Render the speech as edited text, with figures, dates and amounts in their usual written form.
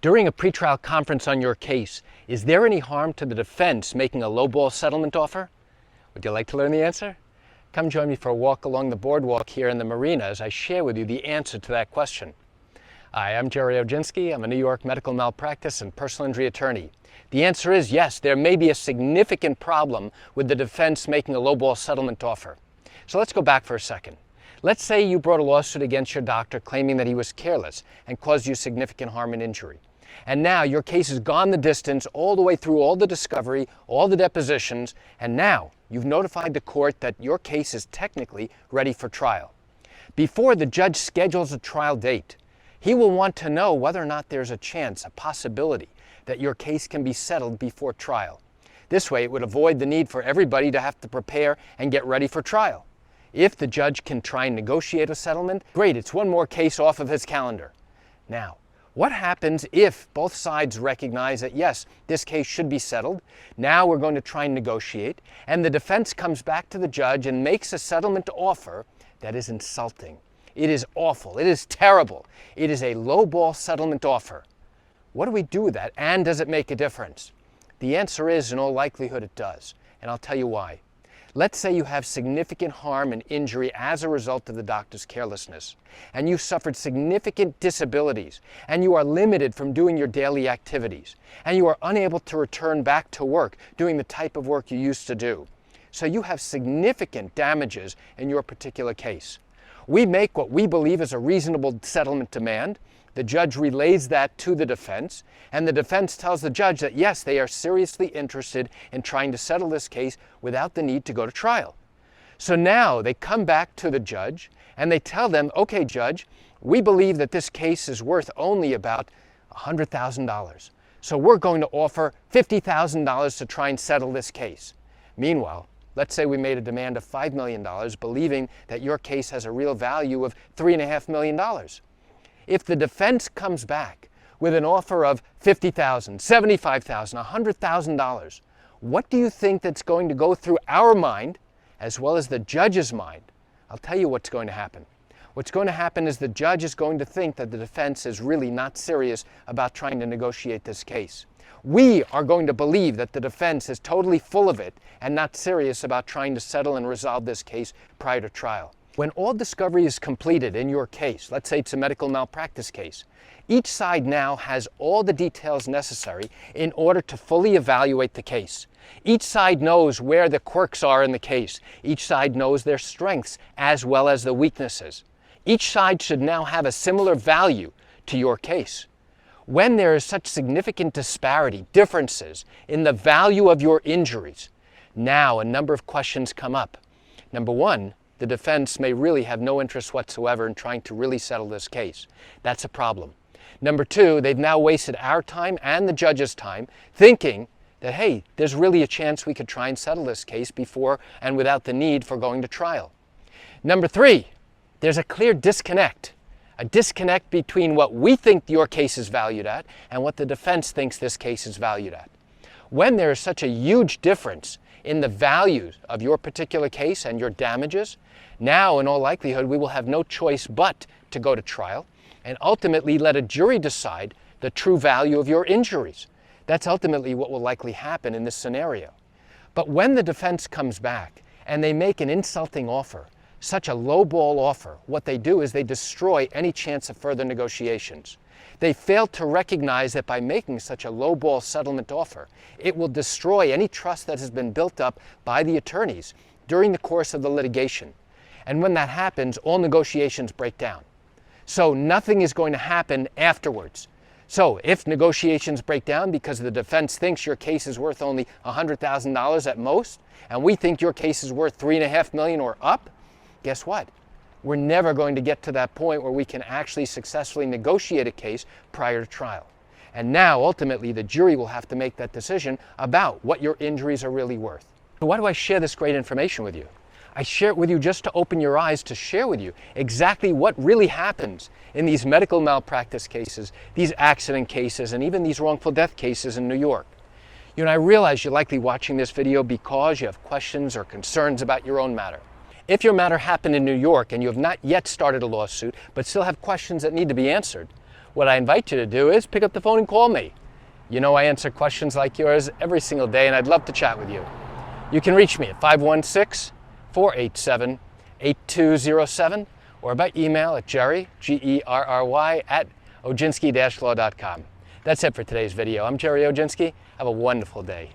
During a pretrial conference on your case, is there any harm to the defense making a lowball settlement offer? Would you like to learn the answer? Come join me for a walk along the boardwalk here in the marina as I share with you the answer to that question. Hi, I'm Gerry Oginski. I'm a New York medical malpractice and personal injury attorney. The answer is yes, there may be a significant problem with the defense making a lowball settlement offer. So let's go back for a second. Let's say you brought a lawsuit against your doctor claiming that he was careless and caused you significant harm and injury. And now your case has gone the distance all the way through all the discovery, all the depositions, and now you've notified the court that your case is technically ready for trial. Before the judge schedules a trial date, he will want to know whether or not there's a chance, a possibility, that your case can be settled before trial. This way it would avoid the need for everybody to have to prepare and get ready for trial. If the judge can try and negotiate a settlement, great, it's one more case off of his calendar. Now, what happens if both sides recognize that yes, this case should be settled, now we're going to try and negotiate, and the defense comes back to the judge and makes a settlement offer that is insulting? It is awful, it is terrible, it is a lowball settlement offer. What do we do with that, and does it make a difference? The answer is, in all likelihood, it does, and I'll tell you why. Let's say you have significant harm and injury as a result of the doctor's carelessness, and you've suffered significant disabilities, and you are limited from doing your daily activities, and you are unable to return back to work doing the type of work you used to do. So you have significant damages in your particular case. We make what we believe is a reasonable settlement demand. The judge relays that to the defense, and the defense tells the judge that yes, they are seriously interested in trying to settle this case without the need to go to trial. So now they come back to the judge and they tell them, okay, judge, we believe that this case is worth only about $100,000. So we're going to offer $50,000 to try and settle this case. Meanwhile, let's say we made a demand of $5 million, believing that your case has a real value of $3.5 million. If the defense comes back with an offer of $50,000, $75,000, $100,000, what do you think that's going to go through our mind as well as the judge's mind? I'll tell you what's going to happen. What's going to happen is the judge is going to think that the defense is really not serious about trying to negotiate this case. We are going to believe that the defense is totally full of it and not serious about trying to settle and resolve this case prior to trial. When all discovery is completed in your case, let's say it's a medical malpractice case, each side now has all the details necessary in order to fully evaluate the case. Each side knows where the quirks are in the case. Each side knows their strengths as well as the weaknesses. Each side should now have a similar value to your case. When there is such significant disparity, differences in the value of your injuries, now a number of questions come up. Number one, the defense may really have no interest whatsoever in trying to really settle this case. That's a problem. Number two, they've now wasted our time and the judge's time thinking that, hey, there's really a chance we could try and settle this case before and without the need for going to trial. Number three, there's a clear disconnect. A disconnect between what we think your case is valued at and what the defense thinks this case is valued at. When there is such a huge difference in the values of your particular case and your damages, now in all likelihood we will have no choice but to go to trial and ultimately let a jury decide the true value of your injuries. That's ultimately what will likely happen in this scenario. But when the defense comes back and they make an insulting offer, such a lowball offer, what they do is they destroy any chance of further negotiations. They fail to recognize that by making such a lowball settlement offer, it will destroy any trust that has been built up by the attorneys during the course of the litigation. And when that happens, all negotiations break down. So nothing is going to happen afterwards. So if negotiations break down because the defense thinks your case is worth only $100,000 at most, and we think your case is worth $3.5 million or up, guess what? We're never going to get to that point where we can actually successfully negotiate a case prior to trial. And now, ultimately, the jury will have to make that decision about what your injuries are really worth. So why do I share this great information with you? I share it with you just to open your eyes to share with you exactly what really happens in these medical malpractice cases, these accident cases, and even these wrongful death cases in New York. You know, I realize you're likely watching this video because you have questions or concerns about your own matter. If your matter happened in New York and you have not yet started a lawsuit, but still have questions that need to be answered, what I invite you to do is pick up the phone and call me. You know I answer questions like yours every single day, and I'd love to chat with you. You can reach me at 516-487-8207 or by email at Gerry, Gerry, at Oginski-law.com. That's it for today's video. I'm Gerry Oginski. Have a wonderful day.